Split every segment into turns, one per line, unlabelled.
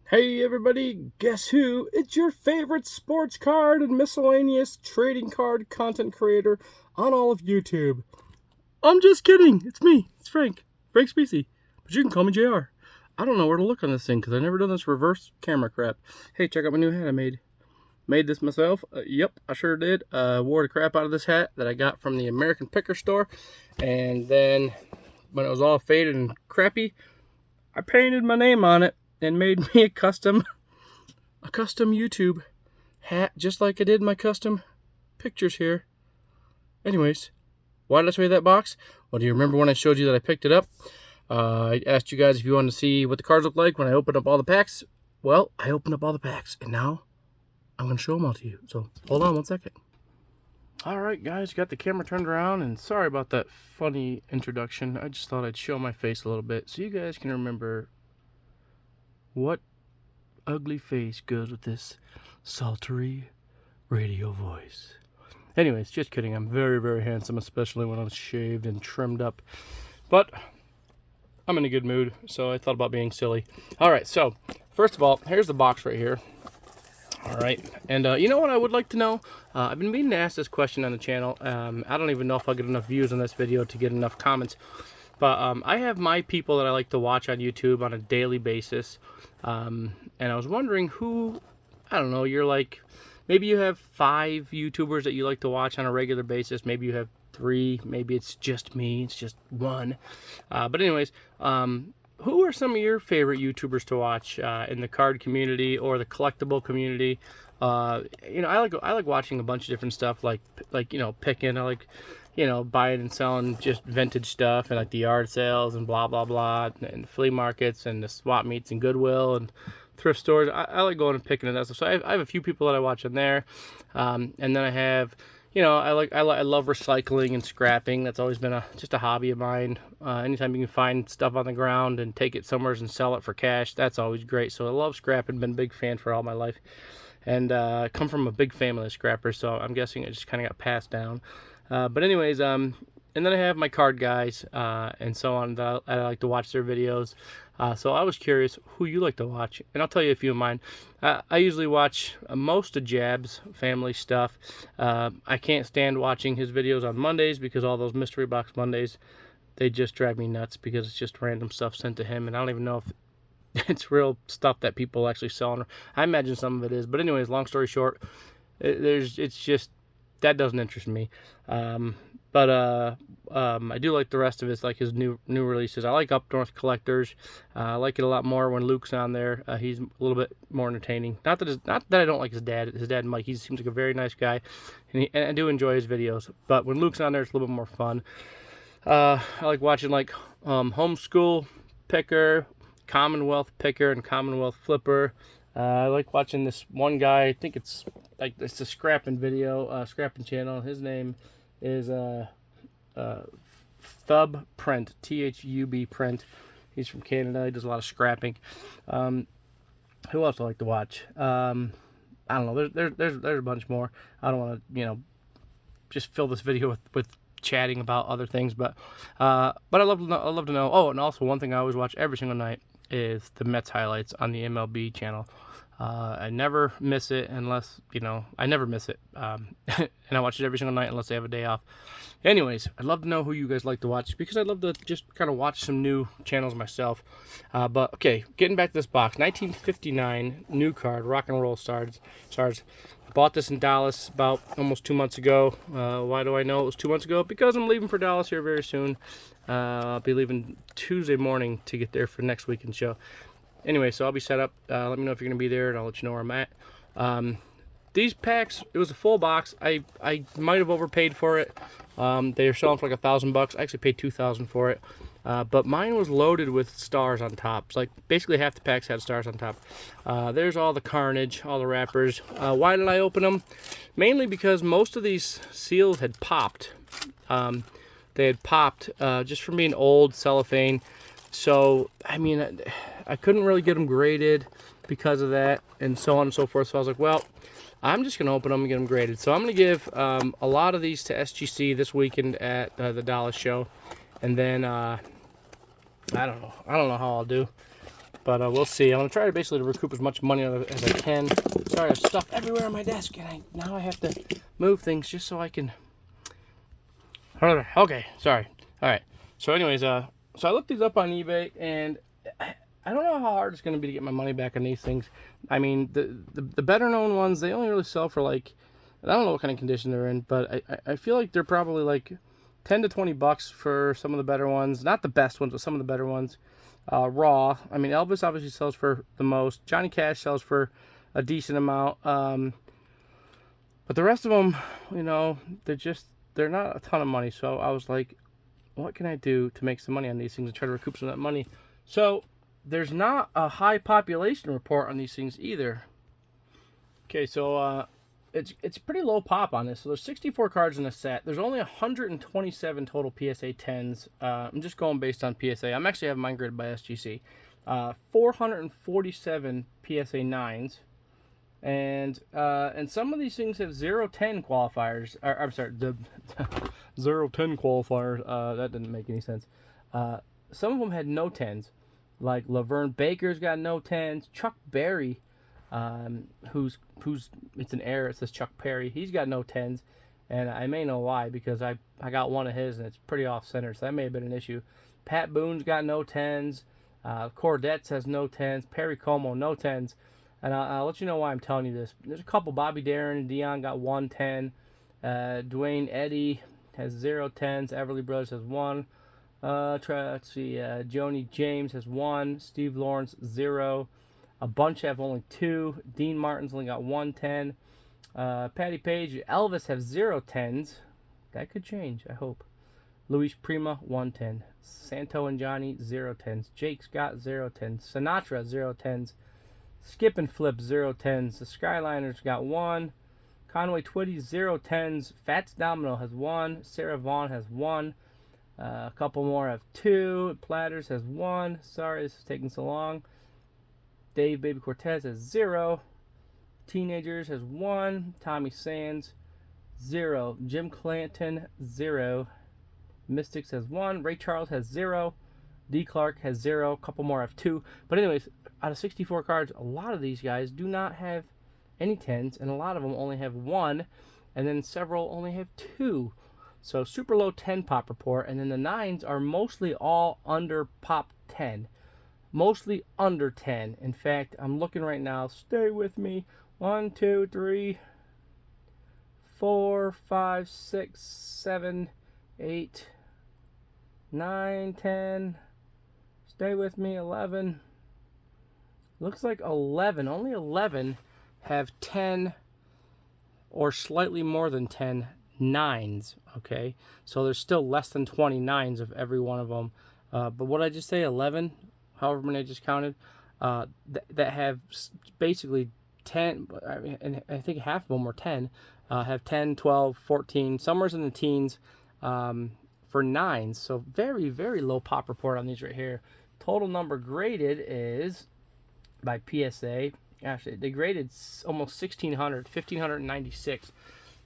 Hey everybody, guess who? It's your favorite sports card and miscellaneous trading card content creator on all of YouTube. I'm just kidding. It's me. It's Frank Spicci. But you can call me JR. I don't know where to look on this thing because I've never done this reverse camera crap. Hey, check out my new hat I made. Made this myself. Yep, I sure did. Wore the crap out of this hat that I got from the American Picker store. And then when it was all faded and crappy, I painted my name on it and made me a custom YouTube hat, just like I did my custom pictures here. Anyways, why did I show you that box? Well, do you remember when I showed you that I picked it up? I asked you guys if you wanted to see what the cards look like when I opened up all the packs. Well, I opened up all the packs, and now I'm going to show them all to you. So, hold on one second. Alright guys, got the camera turned around, and sorry about that funny introduction. I just thought I'd show my face a little bit so you guys can remember what ugly face goes with this sultry radio voice. Anyways, just kidding. I'm very, very handsome, especially when I'm shaved and trimmed up. But I'm in a good mood, so I thought about being silly. Alright, so first of all, here's the box right here. Alright, and you know what I would like to know? I've been meaning to ask this question on the channel. I don't even know if I'll get enough views on this video to get enough comments. But I have my people that I like to watch on YouTube on a daily basis. And I was wondering who, I don't know, you're like, maybe you have 5 YouTubers that you like to watch on a regular basis. Maybe you have 3. Maybe it's just me. It's just 1. But anyways, who are some of your favorite YouTubers to watch in the card community or the collectible community? You know, I like watching a bunch of different stuff, like you know, picking. I like, you know, buying and selling just vintage stuff and like the yard sales and blah blah blah, and flea markets and the swap meets and Goodwill and thrift stores. I like going and picking and that stuff. So I have a few people that I watch on there, and then I have, you know, I love recycling and scrapping. That's always been just a hobby of mine. Anytime you can find stuff on the ground and take it somewhere and sell it for cash, that's always great. So I love scrapping. Been a big fan for all my life, and come from a big family of scrappers. So I'm guessing it just kind of got passed down. But anyways, and then I have my card guys and so on that I like to watch their videos. So I was curious who you like to watch, and I'll tell you a few of mine. I usually watch most of Jab's family stuff. I can't stand watching his videos on Mondays because all those mystery box Mondays, they just drive me nuts because it's just random stuff sent to him, and I don't even know if it's real stuff that people actually sell. I imagine some of it is, but anyways, long story short, it's just, that doesn't interest me. But I do like the rest of it, like his new releases. I like Up North Collectors. I like it a lot more when Luke's on there. He's a little bit more entertaining. Not that I don't like his dad. His dad Mike, he seems like a very nice guy, and I do enjoy his videos. But when Luke's on there, it's a little bit more fun. I like watching like Homeschool Picker, Commonwealth Picker, and Commonwealth Flipper. I like watching this one guy. I think it's a scrapping video, scrapping channel. His name is Thub Print, THUB Print. He's from Canada. He does a lot of scrapping. Who else I like to watch? I don't know. There's a bunch more. I don't want to, you know, just fill this video with chatting about other things, but I love to know. Oh, and also one thing I always watch every single night is the Mets highlights on the MLB channel. I never miss it unless, you know, I never miss it. And I watch it every single night unless I have a day off. Anyways, I'd love to know who you guys like to watch because I'd love to just kind of watch some new channels myself. But okay, getting back to this box, 1959 new card, Rock and Roll Stars. Bought this in Dallas about almost 2 months ago. Why do I know it was 2 months ago? Because I'm leaving for Dallas here very soon. I'll be leaving Tuesday morning to get there for next weekend show. Anyway, so I'll be set up. Let me know if you're going to be there, and I'll let you know where I'm at. These packs, it was a full box. I might have overpaid for it. They were selling for like $1,000. I actually paid $2,000 for it. But mine was loaded with stars on top. It's like basically half the packs had stars on top. There's all the carnage, all the wrappers. Why did I open them? Mainly because most of these seals had popped. They had popped just from being old cellophane. So, I mean, I couldn't really get them graded because of that, and so on and so forth. So I was like, well, I'm just going to open them and get them graded. So I'm going to give a lot of these to SGC this weekend at the Dallas show. And then, I don't know how I'll do. But we'll see. I'm going to try to basically recoup as much money as I can. Sorry, I have stuff everywhere on my desk, and now I have to move things just so I can... Okay, sorry. All right. So anyways, so I looked these up on eBay, and I don't know how hard it's going to be to get my money back on these things. I mean, the better known ones, they only really sell for like, I don't know what kind of condition they're in, but I feel like they're probably like 10 to 20 bucks for some of the better ones. Not the best ones, but some of the better ones. Raw. I mean, Elvis obviously sells for the most. Johnny Cash sells for a decent amount. But the rest of them, you know, they're not a ton of money. So I was like, what can I do to make some money on these things and try to recoup some of that money? So there's not a high population report on these things either. Okay, so it's pretty low pop on this. So there's 64 cards in a set. There's only 127 total PSA 10s. I'm just going based on PSA. I'm actually having mine graded by SGC. 447 PSA 9s. And some of these things have 0-10 qualifiers. I'm sorry, the 0-10 qualifiers. That didn't make any sense. Some of them had no 10s. Like Laverne Baker's got no 10s. Chuck Berry, who's it's an error. It says Chuck Perry. He's got no 10s, and I may know why, because I got one of his and it's pretty off center, so that may have been an issue. Pat Boone's got no 10s. Cordets has no 10s. Perry Como no 10s. And I'll let you know why I'm telling you this. There's a couple. Bobby Darin and Dion got 110. Dwayne Eddy has 0 10s. Everly Brothers has 1. Let's see. Joni James has 1. Steve Lawrence 0. A bunch have only 2. Dean Martin's only got 110. Patty Page, Elvis have 0 10s. That could change, I hope. Luis Prima 110. Santo and Johnny 0 10s. Jake Scott 0 10s. Sinatra 0 10s. Skip and Flip 0 10s. The Skyliners got 1. Conway Twitty 0 10s. Fats Domino has 1. Sarah Vaughn has 1. A couple more have 2. Platters has 1. Sorry this is taking so long. Dave Baby Cortez has 0. Teenagers has 1. Tommy Sands 0. Jim Clanton 0. Mystics has 1. Ray Charles has 0. D. Clark has 0. A couple more have 2. But anyways, out of 64 cards, a lot of these guys do not have any 10s, and a lot of them only have 1, and then several only have 2. So super low 10 pop report, and then the 9s are mostly all under pop 10. Mostly under 10. In fact, I'm looking right now. Stay with me. 1, 2, 3, 4, 5, 6, 7, 8, 9, 10. Stay with me. 11. Looks like 11. Only 11 have 10 or slightly more than 10 9s. Okay, so there's still less than 20 9s of every one of them. But what did I just say? 11. However many I just counted, that have basically 10, and I think half of them were 10, have 10, 12, 14, somewhere in the teens for 9s. So very, very low pop report on these right here. Total number graded is, by PSA, actually, they graded almost 1,596.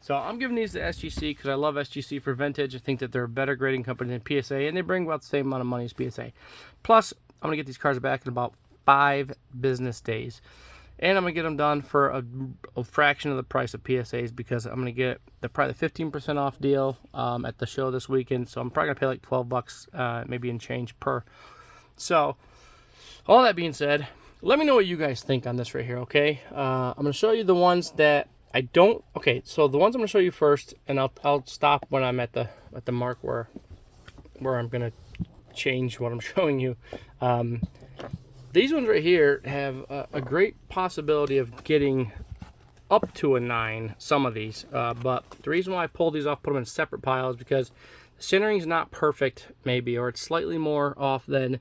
So I'm giving these to SGC because I love SGC for vintage. I think that they're a better grading company than PSA, and they bring about the same amount of money as PSA. Plus, I'm going to get these cards back in about 5 business days. And I'm going to get them done for a fraction of the price of PSAs, because I'm going to get probably the 15% off deal at the show this weekend. So I'm probably going to pay like 12 bucks, maybe in change per. So, all that being said, let me know what you guys think on this right here, okay? I'm going to show you the ones that I don't... Okay, so the ones I'm going to show you first, and I'll stop when I'm at the mark where I'm going to change what I'm showing you. These ones right here have a great possibility of getting up to a 9, some of these. But the reason why I pulled these off, put them in separate piles, because the centering's not perfect, maybe, or it's slightly more off than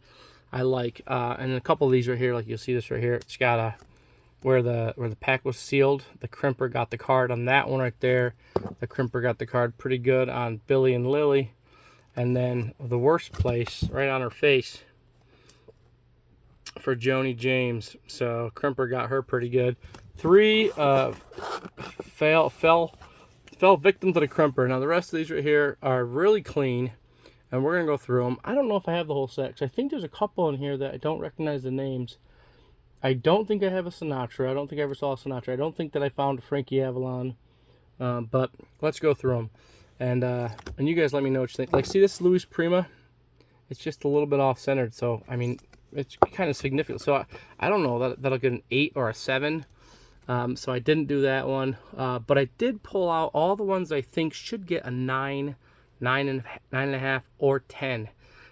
I like. And a couple of these right here, like you'll see this right here, it's got a... Where the pack was sealed, the crimper got the card on that one right there. The crimper got the card pretty good on Billy and Lily. And then the worst place, right on her face, for Joni James. So crimper got her pretty good. 3 fell victim to the crimper. Now the rest of these right here are really clean, and we're gonna go through them. I don't know if I have the whole set, 'cause I think there's a couple in here that I don't recognize the names. I don't think I have a Sinatra. I don't think I ever saw a Sinatra. I don't think that I found a Frankie Avalon. But let's go through them. And you guys let me know what you think. Like, see this Luis Prima? It's just a little bit off-centered. So, I mean, it's kind of significant. So, I don't know. That'll get an 8 or a 7. So, I didn't do that one. But I did pull out all the ones I think should get a 9, 9.5, or 10.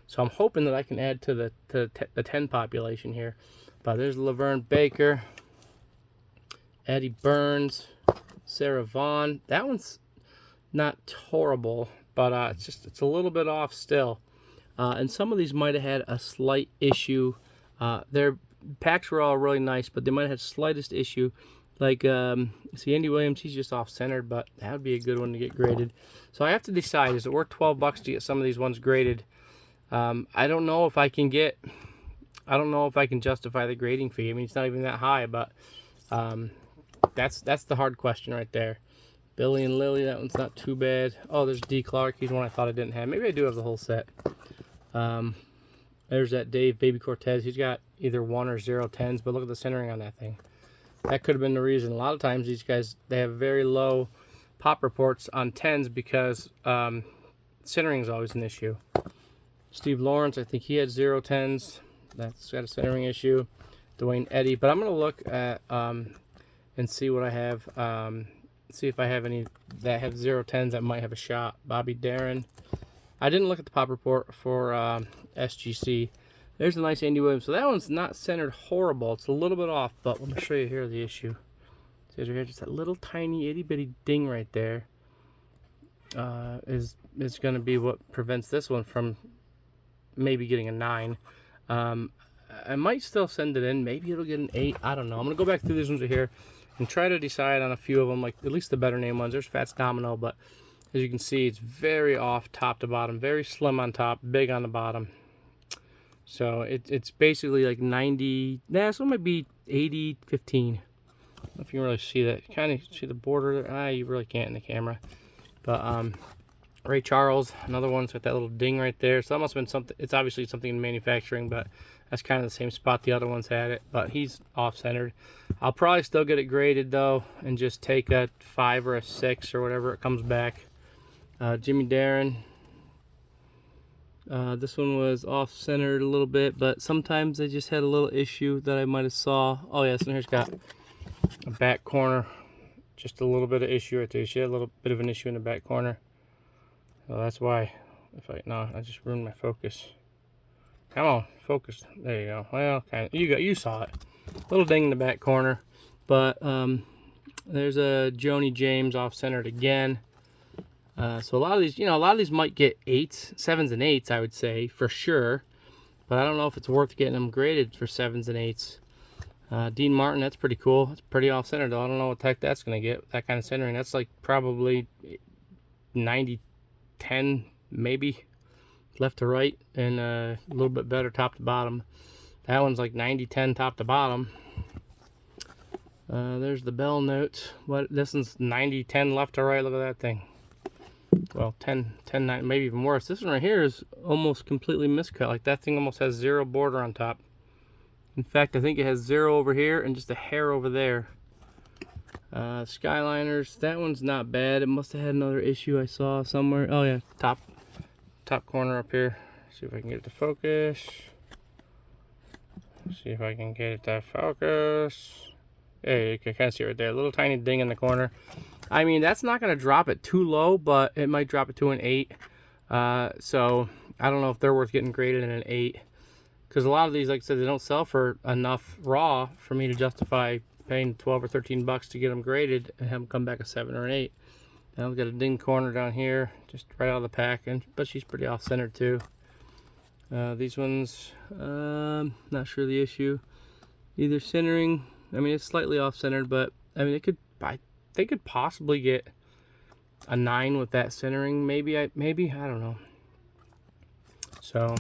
So, I'm hoping that I can add to the 10 population here. But there's Laverne Baker, Eddie Burns, Sarah Vaughn. That one's not horrible, but it's a little bit off still. And some of these might have had a slight issue. Their packs were all really nice, but they might have had slightest issue. Like, see, Andy Williams, he's just off-centered, but that would be a good one to get graded. So I have to decide, is it worth $12 to get some of these ones graded? I don't know if I can justify the grading fee. I mean, it's not even that high, but that's the hard question right there. Billy and Lily, that one's not too bad. Oh, there's D. Clark. He's one I thought I didn't have. Maybe I do have the whole set. There's that Dave Baby Cortez. He's got either 1 or 0 10s, but look at the centering on that thing. That could have been the reason. A lot of times these guys, they have very low pop reports on 10s because centering is always an issue. Steve Lawrence, I think he had 0 10s. That's got a centering issue. Dwayne Eddy. But I'm going to look at and see what I have. See if I have any that have 0 10s that might have a shot. Bobby Darin. I didn't look at the pop report for SGC. There's a nice Andy Williams. So that one's not centered horrible. It's a little bit off, but let me show you here the issue. See right here, just that little tiny itty bitty ding right there is going to be what prevents this one from maybe getting a 9. I might still send it in. Maybe it'll get an 8. I don't know. I'm going to go back through these ones here and try to decide on a few of them, like at least the better name ones. There's Fats Domino, but as you can see, it's very off top to bottom. Very slim on top, big on the bottom. So it's basically like 90. Nah, so it might be 80, 15. I don't know if you can really see that. Kind of see the border there. You really can't in the camera. But Ray Charles, another one's got that little ding right there. So that must have been something. It's obviously something in manufacturing, but that's kind of the same spot the other ones had it. But he's off-centered. I'll probably still get it graded, though, and just take a 5 or a 6 or whatever it comes back. Jimmy Darin. This one was off-centered a little bit, but sometimes I just had a little issue that I might have saw. Oh, yes, and here's got a back corner. Just a little bit of issue right there. She had a little bit of an issue in the back corner. So that's why. I just ruined my focus. Come on, focus. There you go. Well, kind of. You saw it. Little ding in the back corner, but there's a Joni James off-centered again. So a lot of these might get 8s, 7s, and 8s. I would say for sure, but I don't know if it's worth getting them graded for 7s and 8s. Dean Martin, that's pretty cool. It's pretty off-centered though. I don't know what the heck that's gonna get. That kind of centering. That's like probably 90, 10 maybe. Left to right, and a little bit better top to bottom. That one's like 90-10 top to bottom. There's the bell note. This one's 90-10 left to right. Look at that thing. Well, 10-9, maybe even worse. This one right here is almost completely miscut. Like that thing almost has 0 border on top. In fact, I think it has 0 over here and just a hair over there. Skyliners, that one's not bad. It must have had another issue I saw somewhere. Oh yeah, top corner up here. See if I can get it to focus. See if I can get it to focus. There you can kind of see it right there. A little tiny ding in the corner. I mean, that's not going to drop it too low, but it might drop it to an 8. So I don't know if they're worth getting graded in an 8. Because a lot of these, like I said, they don't sell for enough raw for me to justify paying 12 or 13 bucks to get them graded and have them come back a 7 or an 8. Now we've got a ding corner down here, just right out of the pack, but she's pretty off-centered too. These ones, not sure the issue. Either centering, I mean it's slightly off-centered, but I mean they could possibly get a 9 with that centering. Maybe I don't know. So,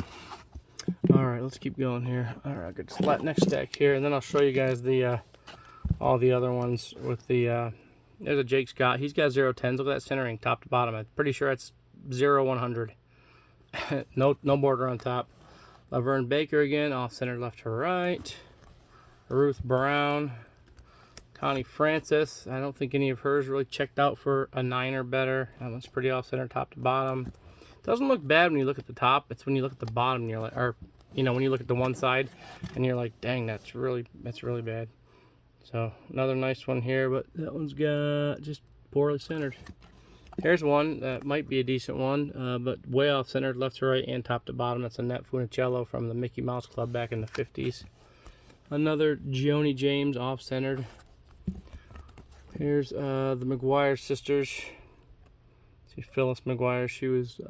all right, let's keep going here. All right, good next stack here, and then I'll show you guys the all the other ones with the. There's a Jake Scott. He's got 0 10s. Look at that centering, top to bottom. I'm pretty sure it's 0 100. no border on top. Laverne Baker again, off center left to right. Ruth Brown, Connie Francis. I don't think any of hers really checked out for a 9 or better. That one's pretty off center top to bottom. Doesn't look bad when you look at the top. It's when you look at the bottom and you're like, or you know, when you look at the one side and you're like, dang, that's really bad. So another nice one here, but that one's got just poorly centered. Here's one that might be a decent one, but way off centered left to right and top to bottom. That's a Net Funicello from the Mickey Mouse Club back in the 50s. Another Joni James off centered. Here's the McGuire sisters. See, Phyllis McGuire. She was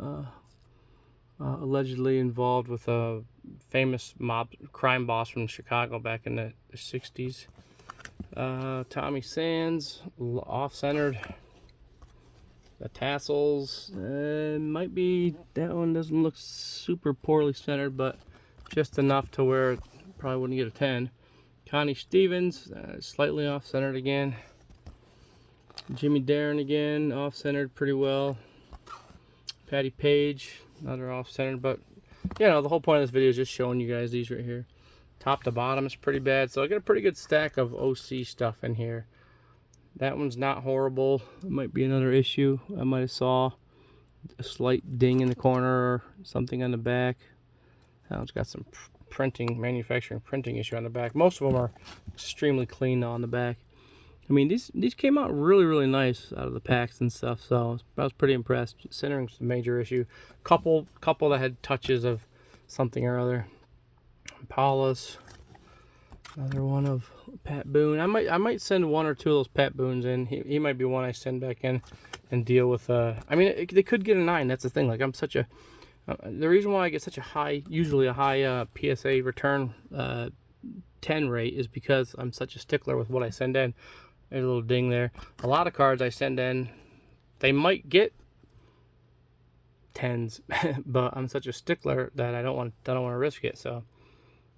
allegedly involved with a famous mob crime boss from Chicago back in the 60s. Tommy Sands, off centered. The tassels might be, that one doesn't look super poorly centered, but just enough to where it probably wouldn't get a 10. Connie Stevens, slightly off centered again. Jimmy Darren again, off centered pretty well. Patty Page, another off centered, but you know, the whole point of this video is just showing you guys these right here. Top to bottom is pretty bad, so I got a pretty good stack of OC stuff in here. That one's not horrible. It might be another issue. I might have saw a slight ding in the corner or something on the back. That one's got some manufacturing printing issue on the back. Most of them are extremely clean on the back. I mean, these came out really nice out of the packs and stuff, so I was pretty impressed. Centering's a major issue. Couple that had touches of something or other. Paula's, another one of Pat Boone. I might send one or two of those Pat Boones in. He might be one I send back in and deal with. I mean, they could get a 9. That's the thing. Like, I'm such a the reason why I get such a high, usually a high PSA return 10 rate is because I'm such a stickler with what I send in. There's a little ding there. A lot of cards I send in, they might get 10s, but I'm such a stickler that I don't want to risk it. So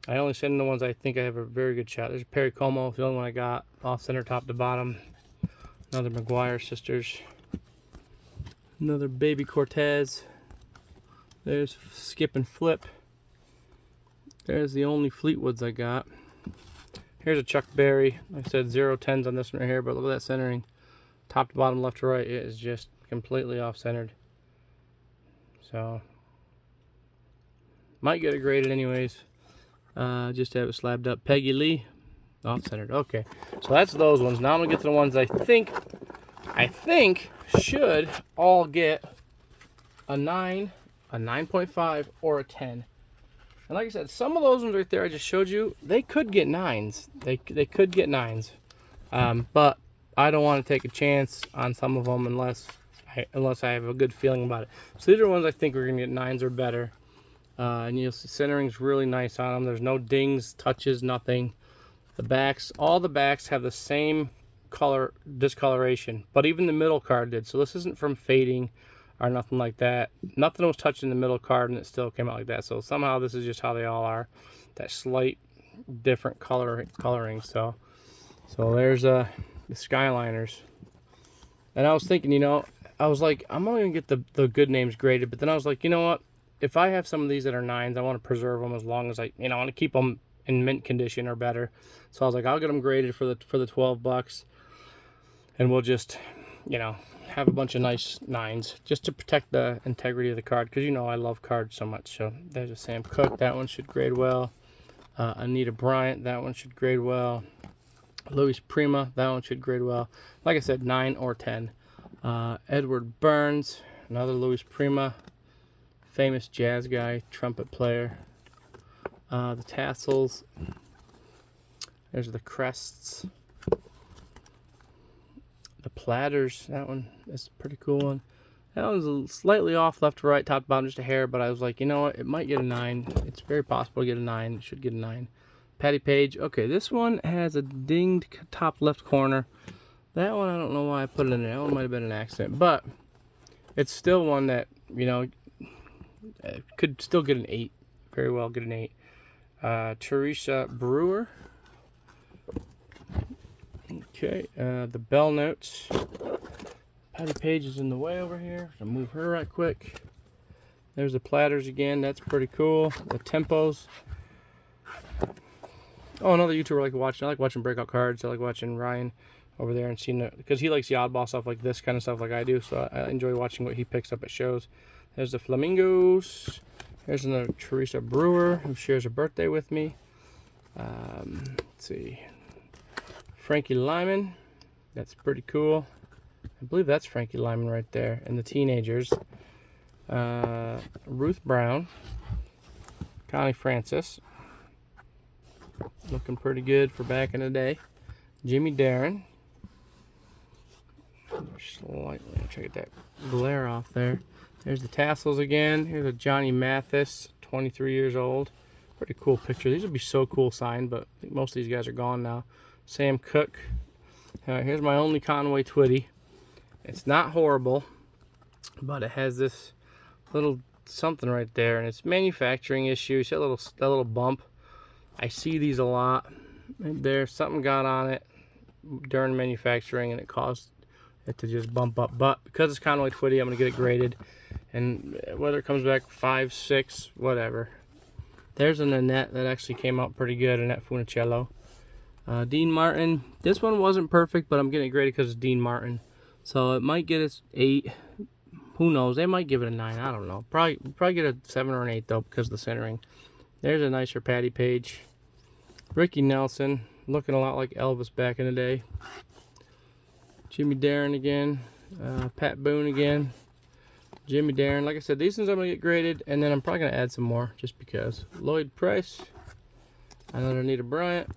I only send in the ones I think I have a very good shot. There's Perry Como, the only one I got, off center, top to bottom. Another McGuire sisters. Another Baby Cortez. There's Skip and Flip. There's the only Fleetwoods I got. Here's a Chuck Berry. Like I said, 0 10s on this one right here, but look at that centering. Top to bottom, left to right, it is just completely off-centered. So, might get it graded anyways. Just to have it slabbed up. Peggy Lee, off-centered. Okay, so that's those ones. Now I'm gonna get to the ones I think should all get a 9, a 9.5, or a 10. And like I said, some of those ones right there I just showed you, they could get 9s. They could get 9s. But I don't want to take a chance on some of them unless I have a good feeling about it. So these are ones I think are going to get 9s or better. And you'll see centering's really nice on them. There's no dings, touches, nothing. The backs, all the backs have the same color discoloration, but even the middle card did. So this isn't from fading or nothing like that. Nothing was touching the middle card and it still came out like that. So somehow this is just how they all are. That slight different coloring. So there's the Skyliners. And I was thinking, you know, I was like, I'm only gonna get the good names graded, but then I was like, you know what? If I have some of these that are 9s, I want to preserve them as long as I want to keep them in mint condition or better. So I was like, I'll get them graded for the $12, and we'll just, have a bunch of nice 9s just to protect the integrity of the card, because I love cards so much. So there's a Sam Cooke, that one should grade well. Anita Bryant, that one should grade well. Luis Prima, that one should grade well. Like I said, 9 or 10. Edward Burns, another Luis Prima, famous jazz guy, trumpet player. The tassels, there's the crests. The platters, that one is a pretty cool one. That one's slightly off left to right, top to bottom, just a hair, but I was like, you know what, it might get a 9. It's very possible to get a 9. It should get a 9. Patty Page, okay, this one has a dinged top left corner. That one, I don't know why I put it in there. That one might have been an accident, but it's still one that, could still get an 8. Very well get an 8. Teresa Brewer. Okay, the Bell Notes. Patty Page is in the way over here. I'll move her right quick. There's the platters again. That's pretty cool. The Tempos. Oh, another YouTuber I like watching. I like watching Breakout Cards. I like watching Ryan over there and seeing it, because he likes the oddball stuff like this kind of stuff like I do. So I enjoy watching what he picks up at shows. There's the Flamingos. Here's another Teresa Brewer who shares a birthday with me. Let's see. Frankie Lyman. That's pretty cool. I believe that's Frankie Lyman right there. And the teenagers. Ruth Brown. Connie Francis. Looking pretty good for back in the day. Jimmy Darren. Slightly, try to get that glare off there. There's the tassels again. Here's a Johnny Mathis, 23 years old. Pretty cool picture. These would be so cool signed, but I think most of these guys are gone now. Sam Cooke. Here's my only Conway Twitty. It's not horrible, but it has this little something right there, and it's manufacturing issue. You see that little bump? I see these a lot. Right there, something got on it during manufacturing, and it caused it to just bump up. But because it's Conway Twitty, I'm gonna get it graded, and whether it comes back 5, 6, whatever. There's an Annette that actually came out pretty good, Annette Funicello. Dean Martin. This one wasn't perfect, but I'm getting it graded because it's Dean Martin. So it might get its 8. Who knows? They might give it a 9. I don't know. Probably get a 7 or an 8 though, because of the centering. There's a nicer Patty Page. Ricky Nelson, looking a lot like Elvis back in the day. Jimmy Darren again. Pat Boone again. Jimmy Darren. Like I said, these ones I'm going to get graded, and then I'm probably going to add some more just because. Lloyd Price. Another Anita Bryant.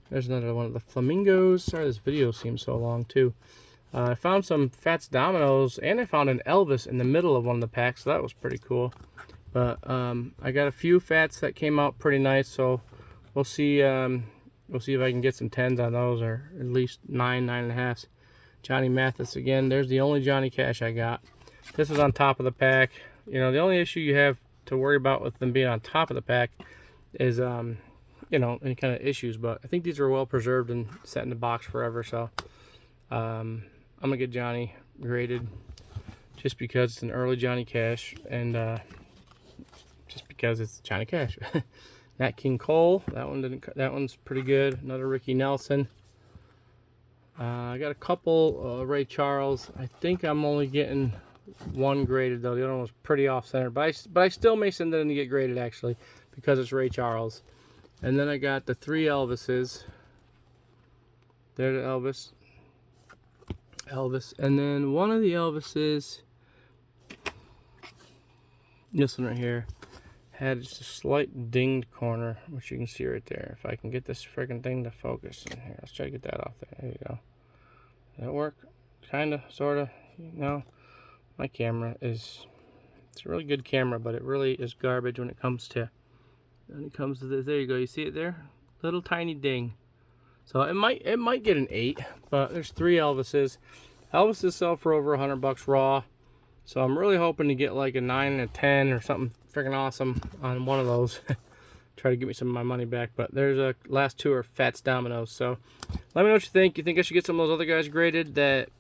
There's another one of the Flamingos. Sorry, this video seems so long too. I found some Fats Dominoes, and I found an Elvis in the middle of one of the packs, so that was pretty cool. But I got a few Fats that came out pretty nice, so we'll see. We'll see if I can get some 10s on those, or at least 9, 9.5s. Johnny Mathis again. There's the only Johnny Cash I got. This is on top of the pack. You know, the only issue you have to worry about with them being on top of the pack is you know, any kind of issues, but I think these are well preserved and set in the box forever. So I'm gonna get Johnny graded just because it's an early Johnny Cash, and just because it's Johnny Cash. Nat King Cole, that one's pretty good. Another Ricky Nelson. I got a couple Ray Charles. I think I'm only getting one graded though. The other one was pretty off center, but I still may send it in to get graded actually, because it's Ray Charles. And then I got the 3 Elvises. There's Elvis. And then one of the Elvises, this one right here, had just a slight dinged corner, which you can see right there. If I can get this freaking thing to focus in here. Let's try to get that off there. There you go. Does that work? Kinda, sorta. No. My camera is, it's a really good camera, but it really is garbage when it comes to this. There you go. You see it there? Little tiny ding. So it might get an 8, but there's 3 Elvises. Elvises sell for over $100 raw. So I'm really hoping to get like a 9 and a 10 or something freaking awesome on one of those. Try to get me some of my money back. But there's a last 2 are Fats Dominoes. So let me know what you think. You think I should get some of those other guys graded that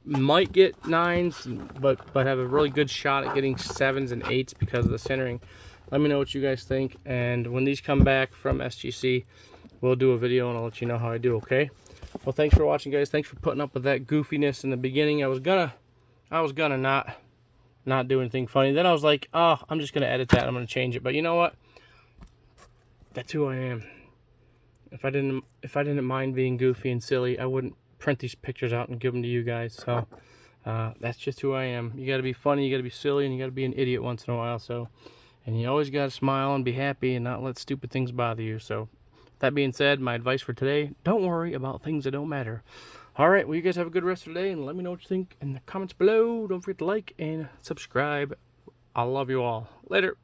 might get 9s, but have a really good shot at getting 7s and 8s because of the centering? Let me know what you guys think, and when these come back from SGC, we'll do a video and I'll let you know how I do, okay? Well, thanks for watching, guys. Thanks for putting up with that goofiness in the beginning. I was gonna not do anything funny. Then I was like, oh, I'm just gonna edit that. I'm gonna change it. But you know what? That's who I am. If I didn't mind being goofy and silly, I wouldn't print these pictures out and give them to you guys. So that's just who I am. You gotta be funny, you gotta be silly, and you gotta be an idiot once in a while. So. And you always got to smile and be happy and not let stupid things bother you. So, that being said, my advice for today, don't worry about things that don't matter. Alright, well, you guys have a good rest of the day, and let me know what you think in the comments below. Don't forget to like and subscribe. I love you all. Later.